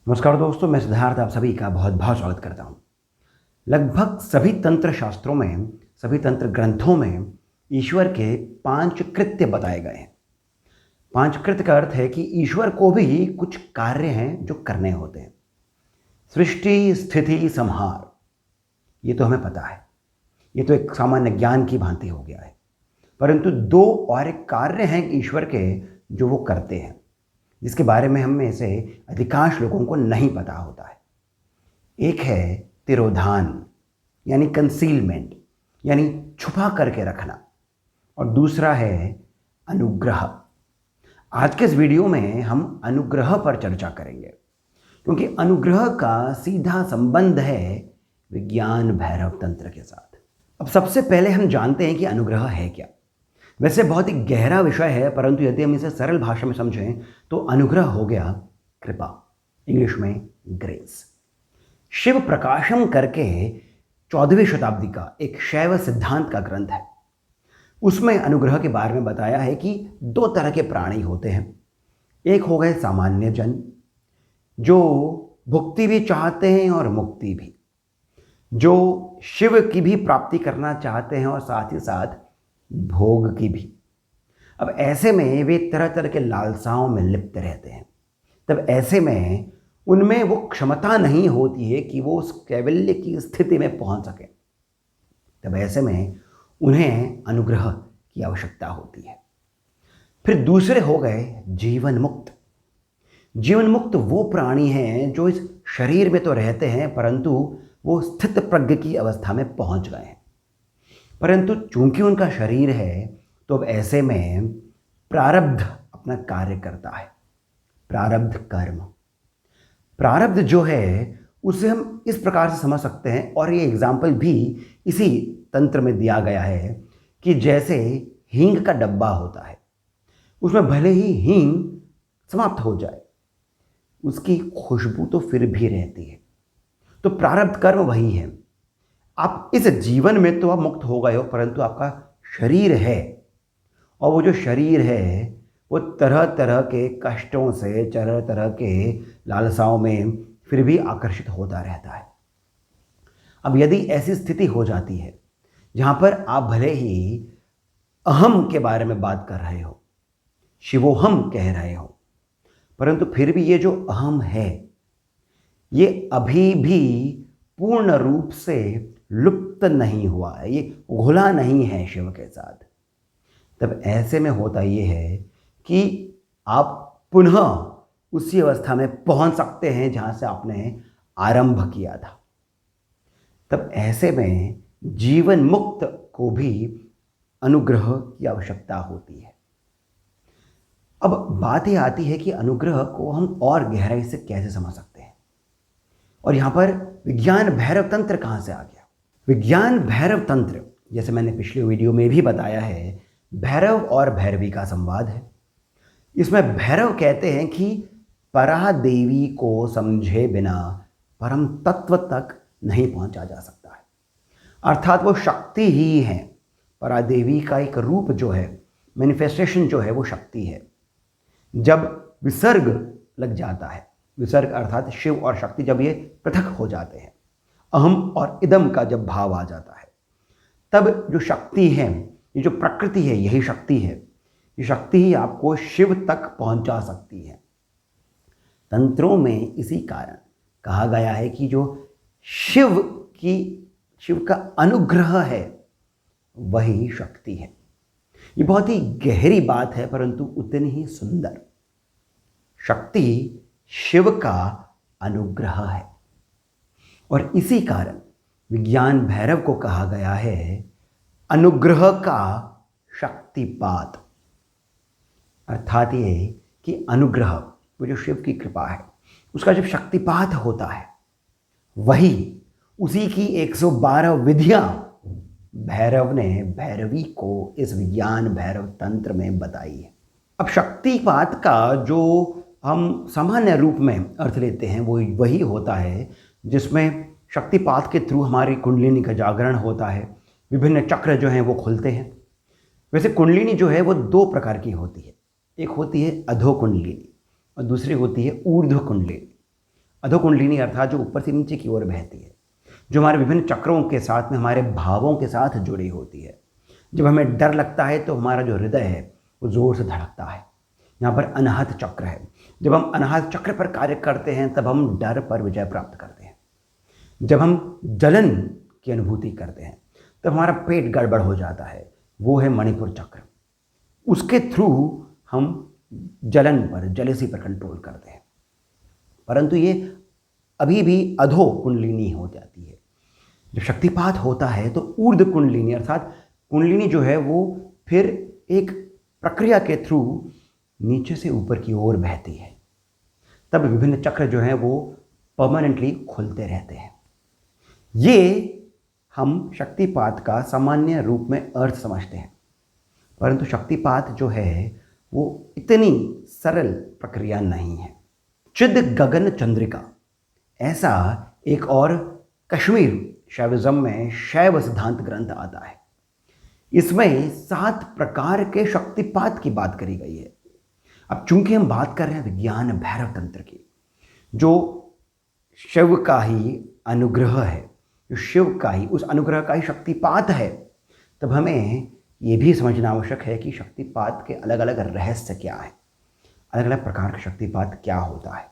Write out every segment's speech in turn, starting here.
नमस्कार दोस्तों, मैं सिद्धार्थ आप सभी का बहुत बहुत स्वागत करता हूँ। लगभग सभी तंत्र शास्त्रों में, सभी तंत्र ग्रंथों में ईश्वर के 5 कृत्य बताए गए हैं। 5 कृत्य का अर्थ है कि ईश्वर को भी कुछ कार्य हैं जो करने होते हैं। सृष्टि, स्थिति, संहार, ये तो हमें पता है, ये तो एक सामान्य ज्ञान की भांति हो गया है। परंतु 2 और एक कार्य हैं ईश्वर के जो वो करते हैं, जिसके बारे में हम में से अधिकांश लोगों को नहीं पता होता है। एक है तिरोधान यानी कंसीलमेंट, यानी छुपा करके रखना, और दूसरा है अनुग्रह। आज के इस वीडियो में हम अनुग्रह पर चर्चा करेंगे, क्योंकि अनुग्रह का सीधा संबंध है विज्ञान भैरव तंत्र के साथ। अब सबसे पहले हम जानते हैं कि अनुग्रह है क्या। वैसे बहुत ही गहरा विषय है, परंतु यदि हम इसे सरल भाषा में समझें तो अनुग्रह हो गया कृपा, इंग्लिश में ग्रेस। शिव प्रकाशम करके 14वीं शताब्दी का एक शैव सिद्धांत का ग्रंथ है। उसमें अनुग्रह के बारे में बताया है कि 2 तरह के प्राणी होते हैं। एक हो गए सामान्य जन, जो भुक्ति भी चाहते हैं और मुक्ति भी, जो शिव की भी प्राप्ति करना चाहते हैं और साथ ही साथ भोग की भी। अब ऐसे में वे तरह तरह के लालसाओं में लिप्त रहते हैं। तब ऐसे में उनमें वो क्षमता नहीं होती है कि वो उस कैवल्य की स्थिति में पहुंच सके। तब ऐसे में उन्हें अनुग्रह की आवश्यकता होती है। फिर दूसरे हो गए जीवन मुक्त। जीवन मुक्त वो प्राणी हैं जो इस शरीर में तो रहते हैं, परंतु वो स्थित प्रज्ञ की अवस्था में पहुंच गए हैं। परंतु चूंकि उनका शरीर है, तो अब ऐसे में प्रारब्ध अपना कार्य करता है। प्रारब्ध कर्म, प्रारब्ध जो है उसे हम इस प्रकार से समझ सकते हैं, और ये एग्जाम्पल भी इसी तंत्र में दिया गया है कि जैसे हींग का डब्बा होता है, उसमें भले ही हींग समाप्त हो जाए, उसकी खुशबू तो फिर भी रहती है। तो प्रारब्ध कर्म वही है। आप इस जीवन में तो आप मुक्त हो गए हो, परंतु आपका शरीर है, और वो जो शरीर है वो तरह तरह के कष्टों से, तरह तरह के लालसाओं में फिर भी आकर्षित होता रहता है। अब यदि ऐसी स्थिति हो जाती है जहाँ पर आप भले ही अहम के बारे में बात कर रहे हो, शिवोहम कह रहे हो, परंतु फिर भी ये जो अहम है ये अभी भी पूर्ण रूप से लुप्त नहीं हुआ है, ये घुला नहीं है शिव के साथ। तब ऐसे में होता ये है कि आप पुनः उसी अवस्था में पहुंच सकते हैं जहां से आपने आरंभ किया था। तब ऐसे में जीवन मुक्त को भी अनुग्रह की आवश्यकता होती है। अब बात ये आती है कि अनुग्रह को हम और गहराई से कैसे समझ सकते हैं, और यहां पर विज्ञान भैरव तंत्र कहां से आ गया। विज्ञान भैरव तंत्र, जैसे मैंने पिछले वीडियो में भी बताया है, भैरव और भैरवी का संवाद है। इसमें भैरव कहते हैं कि परा देवी को समझे बिना परम तत्व तक नहीं पहुंचा जा सकता है। अर्थात वो शक्ति ही है। परा देवी का एक रूप जो है, मैनिफेस्टेशन जो है, वो शक्ति है। जब विसर्ग लग जाता है, विसर्ग अर्थात शिव और शक्ति जब ये पृथक हो जाते हैं, अहम और इदम का जब भाव आ जाता है, तब जो शक्ति है, ये जो प्रकृति है, यही शक्ति है। ये शक्ति ही आपको शिव तक पहुंचा सकती है। तंत्रों में इसी कारण कहा गया है कि जो शिव का अनुग्रह है वही शक्ति है। ये बहुत ही गहरी बात है, परंतु उतनी ही सुंदर। शक्ति शिव का अनुग्रह है, और इसी कारण विज्ञान भैरव को कहा गया है अनुग्रह का शक्तिपात। अर्थात ये कि अनुग्रह, वो जो शिव की कृपा है, उसका जब शक्तिपात होता है, वही उसी की 112 विधियां भैरव ने भैरवी को इस विज्ञान भैरव तंत्र में बताई है। अब शक्तिपात का जो हम सामान्य रूप में अर्थ लेते हैं वो वही होता है जिसमें शक्तिपात के थ्रू हमारी कुंडलिनी का जागरण होता है, विभिन्न चक्र जो हैं वो खुलते हैं। वैसे कुंडलिनी जो है वो 2 प्रकार की होती है। एक होती है अधो कुंडलिनी और दूसरी होती है ऊर्ध्व कुंडलिनी। अधो कुंडलिनी अर्थात जो ऊपर से नीचे की ओर बहती है, जो हमारे विभिन्न चक्रों के साथ में हमारे भावों के साथ जुड़ी होती है। जब हमें डर लगता है तो हमारा जो हृदय है वो ज़ोर से धड़कता है। यहाँ पर अनाहत चक्र है। जब हम अनाहत चक्र पर कार्य करते हैं तब हम डर पर विजय प्राप्त करते हैं। जब हम जलन की अनुभूति करते हैं तब हमारा पेट गड़बड़ हो जाता है, वो है मणिपुर चक्र। उसके थ्रू हम जलन पर, जेलेसी पर कंट्रोल करते हैं। परंतु ये अभी भी अधो कुंडलिनी हो जाती है। जब शक्तिपात होता है तो ऊर्ध्व कुंडलिनी अर्थात कुंडलिनी जो है वो फिर एक प्रक्रिया के थ्रू नीचे से ऊपर की ओर बहती है। तब विभिन्न चक्र जो हैं वो परमानेंटली खुलते रहते हैं। ये हम शक्तिपात का सामान्य रूप में अर्थ समझते हैं, परंतु शक्तिपात जो है वो इतनी सरल प्रक्रिया नहीं है। चिद गगन चंद्रिका ऐसा एक और कश्मीर शैविज्म में शैव सिद्धांत ग्रंथ आता है। इसमें 7 प्रकार के शक्तिपात की बात करी गई है। अब चूंकि हम बात कर रहे हैं विज्ञान भैरव तंत्र की, जो शिव का ही अनुग्रह है, जो शिव का ही, उस अनुग्रह का ही शक्तिपात है, तब हमें ये भी समझना आवश्यक है कि शक्तिपात के अलग अलग रहस्य क्या है, अलग अलग प्रकार का शक्तिपात क्या होता है।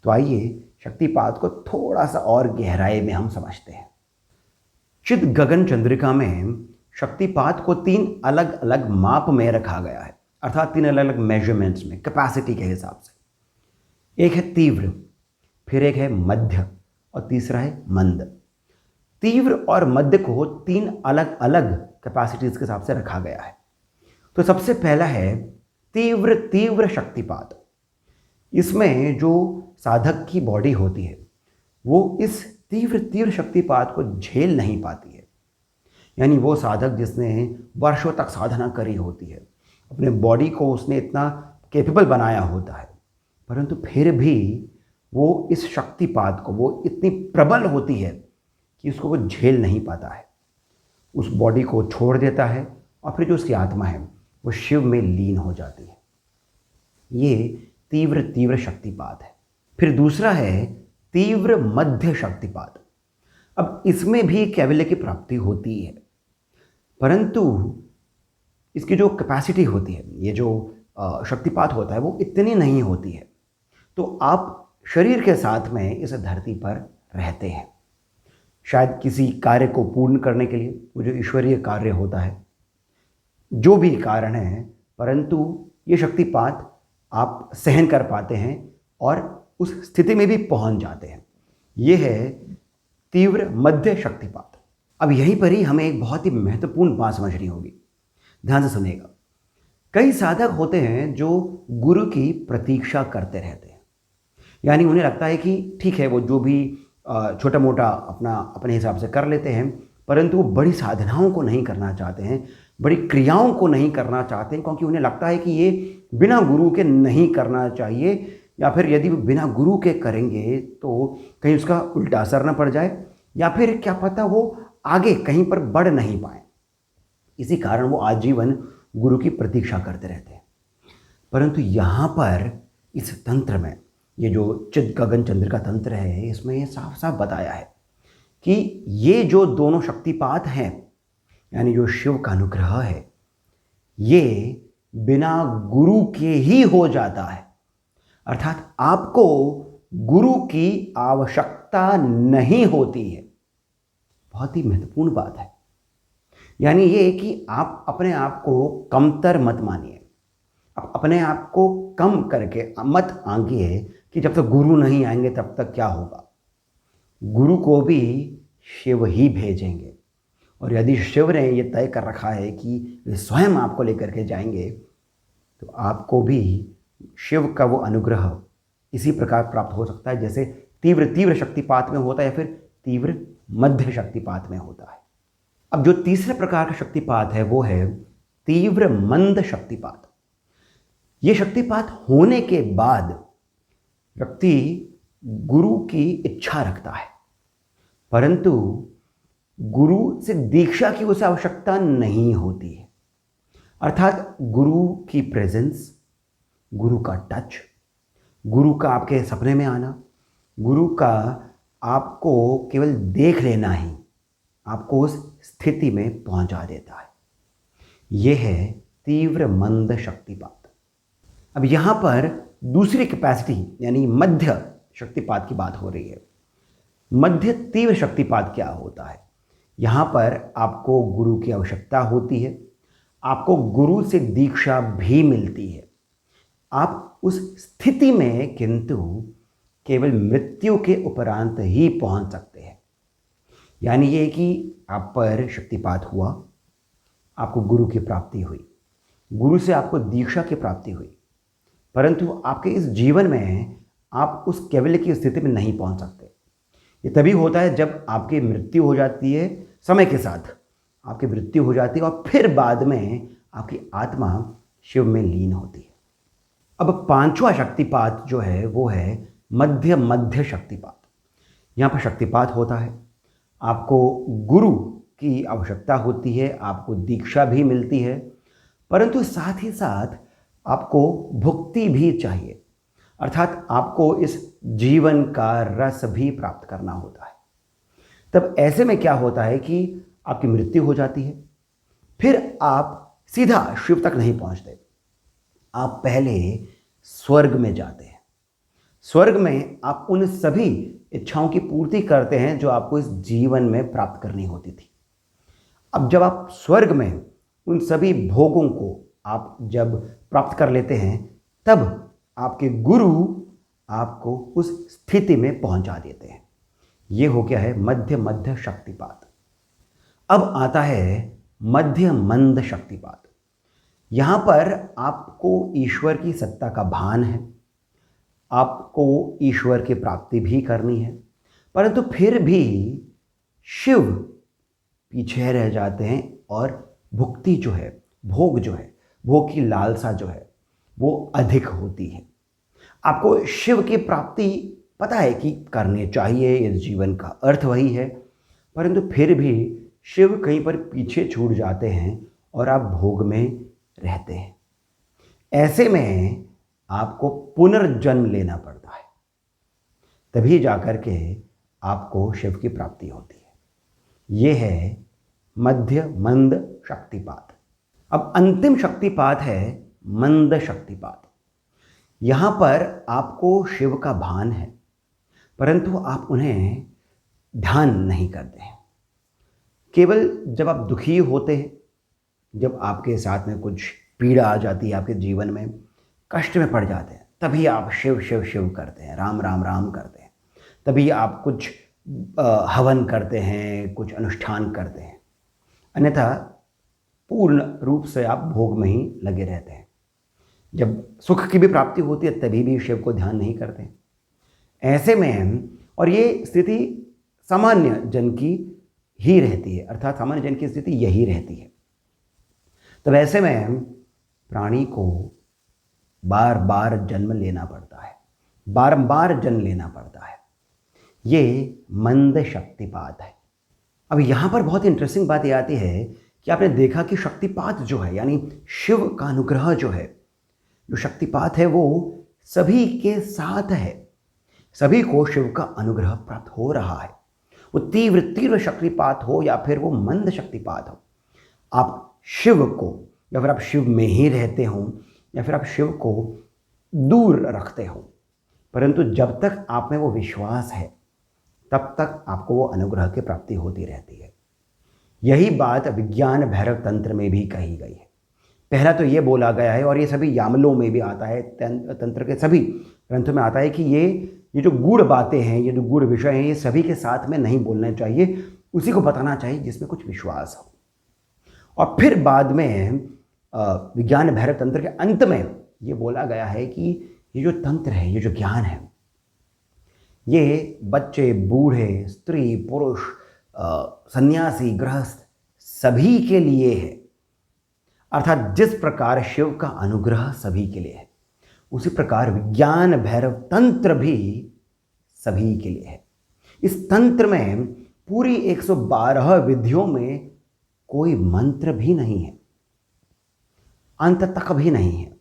तो आइए शक्तिपात को थोड़ा सा और गहराई में हम समझते हैं। चिद गगन चंद्रिका में शक्तिपात को 3 अलग अलग माप में रखा गया है, अर्थात 3 अलग अलग मेजरमेंट्स में, कैपेसिटी के हिसाब से। एक है तीव्र, फिर एक है मध्य और तीसरा है मंद। तीव्र और मध्य को 3 अलग अलग कैपेसिटीज के हिसाब से रखा गया है। तो सबसे पहला है तीव्र शक्तिपात। इसमें जो साधक की बॉडी होती है वो इस तीव्र शक्तिपात को झेल नहीं पाती है। यानी वो साधक जिसने वर्षों तक साधना करी होती है, अपने बॉडी को उसने इतना कैपेबल बनाया होता है, परंतु फिर भी वो इस शक्तिपात को, वो इतनी प्रबल होती है कि उसको वो झेल नहीं पाता है। उस बॉडी को छोड़ देता है और फिर जो उसकी आत्मा है वो शिव में लीन हो जाती है। ये तीव्र शक्तिपात है। फिर दूसरा है तीव्र मध्य शक्तिपात। अब इसमें भी कैवल्य की प्राप्ति होती है, परंतु इसकी जो कैपेसिटी होती है, ये जो शक्तिपात होता है वो इतनी नहीं होती है। तो आप शरीर के साथ में इस धरती पर रहते हैं, शायद किसी कार्य को पूर्ण करने के लिए, वो जो ईश्वरीय कार्य होता है, जो भी कारण है, परंतु ये शक्तिपात आप सहन कर पाते हैं और उस स्थिति में भी पहुंच जाते हैं। ये है तीव्र मध्य शक्तिपात। अब यहीं पर ही हमें एक बहुत ही महत्वपूर्ण बात समझनी होगी, ध्यान से सुनिएगा। कई साधक होते हैं जो गुरु की प्रतीक्षा करते रहते हैं, यानी उन्हें लगता है कि ठीक है, वो जो भी छोटा मोटा अपने हिसाब से कर लेते हैं, परंतु वो बड़ी साधनाओं को नहीं करना चाहते हैं, बड़ी क्रियाओं को नहीं करना चाहते हैं, क्योंकि उन्हें लगता है कि ये बिना गुरु के नहीं करना चाहिए, या फिर यदि वो बिना गुरु के करेंगे तो कहीं उसका उल्टा असर न पड़ जाए, या फिर क्या पता वो आगे कहीं पर बढ़ नहीं पाए। इसी कारण वो आजीवन गुरु की प्रतीक्षा करते रहते हैं। परंतु यहाँ पर इस तंत्र में, ये जो चिद गगन चंद्रिका तंत्र है, इसमें ये साफ साफ बताया है कि ये जो दोनों शक्तिपात हैं, यानी जो शिव का अनुग्रह है, ये बिना गुरु के ही हो जाता है। अर्थात आपको गुरु की आवश्यकता नहीं होती है। बहुत ही महत्वपूर्ण बात है। यानी ये कि आप अपने आप को कमतर मत मानिए, आप अपने आप को कम करके मत आंकिए कि जब तक गुरु नहीं आएंगे तब तक क्या होगा। गुरु को भी शिव ही भेजेंगे, और यदि शिव ने ये तय कर रखा है कि वे स्वयं आपको लेकर के जाएंगे, तो आपको भी शिव का वो अनुग्रह इसी प्रकार प्राप्त हो सकता है जैसे तीव्र शक्तिपात में होता है या फिर तीव्र मध्य शक्तिपात में होता है। अब जो तीसरे प्रकार का शक्तिपात है वो है तीव्र मंद शक्तिपात। ये शक्तिपात होने के बाद व्यक्ति गुरु की इच्छा रखता है, परंतु गुरु से दीक्षा की उसे आवश्यकता नहीं होती है। अर्थात गुरु की प्रेजेंस, गुरु का टच, गुरु का आपके सपने में आना, गुरु का आपको केवल देख लेना ही आपको उस स्थिति में पहुंचा देता है। यह है तीव्र मंद शक्तिपात। अब यहाँ पर दूसरी कैपेसिटी यानी मध्य शक्तिपात की बात हो रही है। मध्य तीव्र शक्तिपात क्या होता है? यहाँ पर आपको गुरु की आवश्यकता होती है, आपको गुरु से दीक्षा भी मिलती है। आप उस स्थिति में किंतु केवल मृत्यु के उपरांत ही पहुंच सकते हैं। यानी ये कि आप पर शक्तिपात हुआ, आपको गुरु की प्राप्ति हुई, गुरु से आपको दीक्षा की प्राप्ति हुई, परंतु आपके इस जीवन में आप उस कैवल्य की स्थिति में नहीं पहुंच सकते। ये तभी होता है जब आपकी मृत्यु हो जाती है, समय के साथ आपकी मृत्यु हो जाती है और फिर बाद में आपकी आत्मा शिव में लीन होती है। अब पांचवा शक्तिपात जो है वो है मध्य मध्य शक्तिपात। यहाँ पर शक्तिपात होता है, आपको गुरु की आवश्यकता होती है, आपको दीक्षा भी मिलती है, परंतु साथ ही साथ आपको भुक्ति भी चाहिए, अर्थात आपको इस जीवन का रस भी प्राप्त करना होता है। तब ऐसे में क्या होता है कि आपकी मृत्यु हो जाती है, फिर आप सीधा शिव तक नहीं पहुंचते, आप पहले स्वर्ग में जाते हैं। स्वर्ग में आप उन सभी इच्छाओं की पूर्ति करते हैं जो आपको इस जीवन में प्राप्त करनी होती थी। अब जब आप स्वर्ग में उन सभी भोगों को आप जब प्राप्त कर लेते हैं, तब आपके गुरु आपको उस स्थिति में पहुंचा देते हैं। ये हो गया है मध्य मध्य शक्तिपात। अब आता है मध्य मंद शक्तिपात। यहाँ पर आपको ईश्वर की सत्ता का भान है, आपको ईश्वर की प्राप्ति भी करनी है, परंतु फिर भी शिव पीछे रह जाते हैं और भुक्ति जो है, भोग जो है, भोग की लालसा जो है वो अधिक होती है। आपको शिव की प्राप्ति पता है कि करनी चाहिए, इस जीवन का अर्थ वही है, परंतु फिर भी शिव कहीं पर पीछे छूट जाते हैं और आप भोग में रहते हैं। ऐसे में आपको पुनर्जन्म लेना पड़ता है, तभी जाकर के आपको शिव की प्राप्ति होती है। यह है मध्य मंद शक्तिपात। अब अंतिम शक्तिपात है मंद शक्तिपात। यहाँ पर आपको शिव का भान है, परंतु आप उन्हें ध्यान नहीं करते हैं। केवल जब आप दुखी होते हैं, जब आपके साथ में कुछ पीड़ा आ जाती है, आपके जीवन में कष्ट में पड़ जाते हैं, तभी आप शिव शिव शिव करते हैं, राम राम राम करते हैं। तभी आप कुछ हवन करते हैं, कुछ अनुष्ठान करते हैं, अन्यथा पूर्ण रूप से आप भोग में ही लगे रहते हैं। जब सुख की भी प्राप्ति होती है तभी भी शिव को ध्यान नहीं करते। ऐसे में, और ये स्थिति सामान्य जन की ही रहती है, अर्थात सामान्य जन की स्थिति यही रहती है। तब ऐसे में प्राणी को बार बार जन्म लेना पड़ता है, बारंबार जन्म लेना पड़ता है। ये मंद शक्तिपात है। अब यहाँ पर बहुत इंटरेस्टिंग बात ये आती है कि आपने देखा कि शक्तिपात जो है यानी शिव का अनुग्रह जो है, जो शक्तिपात है वो सभी के साथ है, सभी को शिव का अनुग्रह प्राप्त हो रहा है। वो तीव्र तीव्र शक्तिपात हो या फिर वो मंद शक्तिपात हो, आप शिव को, या फिर आप शिव में ही रहते हो, या फिर आप शिव को दूर रखते हो, परंतु जब तक आप में वो विश्वास है तब तक आपको वो अनुग्रह की प्राप्ति होती रहती है। यही बात विज्ञान भैरव तंत्र में भी कही गई है। पहला तो ये बोला गया है, और ये सभी यामलों में भी आता है, तंत्र के सभी ग्रंथों में आता है कि ये जो गूढ़ बातें हैं, ये जो गूढ़ विषय हैं, ये सभी के साथ में नहीं बोलना चाहिए, उसी को बताना चाहिए जिसमें कुछ विश्वास हो। और फिर बाद में विज्ञान भैरव तंत्र के अंत में ये बोला गया है कि ये जो तंत्र है, ये जो ज्ञान है, ये बच्चे, बूढ़े, स्त्री, पुरुष, सन्यासी, गृहस्थ सभी के लिए है। अर्थात जिस प्रकार शिव का अनुग्रह सभी के लिए है, उसी प्रकार विज्ञान भैरव तंत्र भी सभी के लिए है। इस तंत्र में पूरी 112 विधियों में कोई मंत्र भी नहीं है, अंत तक भी नहीं है,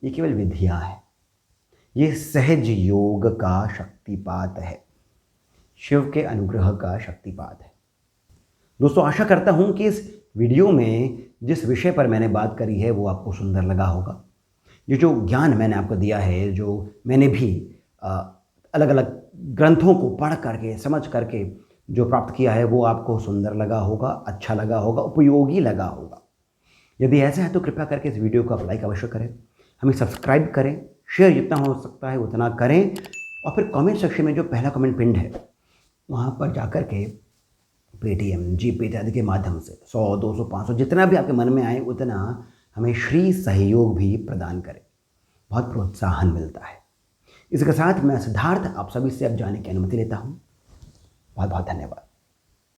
ये केवल विधियां हैं। ये सहज योग का शक्तिपात है, शिव के अनुग्रह का शक्तिपात है। दोस्तों, आशा करता हूँ कि इस वीडियो में जिस विषय पर मैंने बात करी है वो आपको सुंदर लगा होगा। ये जो ज्ञान मैंने आपको दिया है, जो मैंने भी अलग अलग ग्रंथों को पढ़ करके समझ करके जो प्राप्त किया है, वो आपको सुंदर लगा होगा, अच्छा लगा होगा, उपयोगी लगा होगा। यदि ऐसा है तो कृपया करके इस वीडियो को आप लाइक अवश्य करें, हमें सब्सक्राइब करें, शेयर जितना हो सकता है उतना करें, और फिर कमेंट सेक्शन में जो पहला कमेंट पिंड है वहाँ पर जाकर के पेटीएम, जीपे इत्यादि के माध्यम से 100, 200, 500 जितना भी आपके मन में आए उतना हमें श्री सहयोग भी प्रदान करें। बहुत प्रोत्साहन मिलता है। इसके साथ मैं सिद्धार्थ आप सभी से अब जाने की अनुमति लेता हूँ। बहुत बहुत धन्यवाद।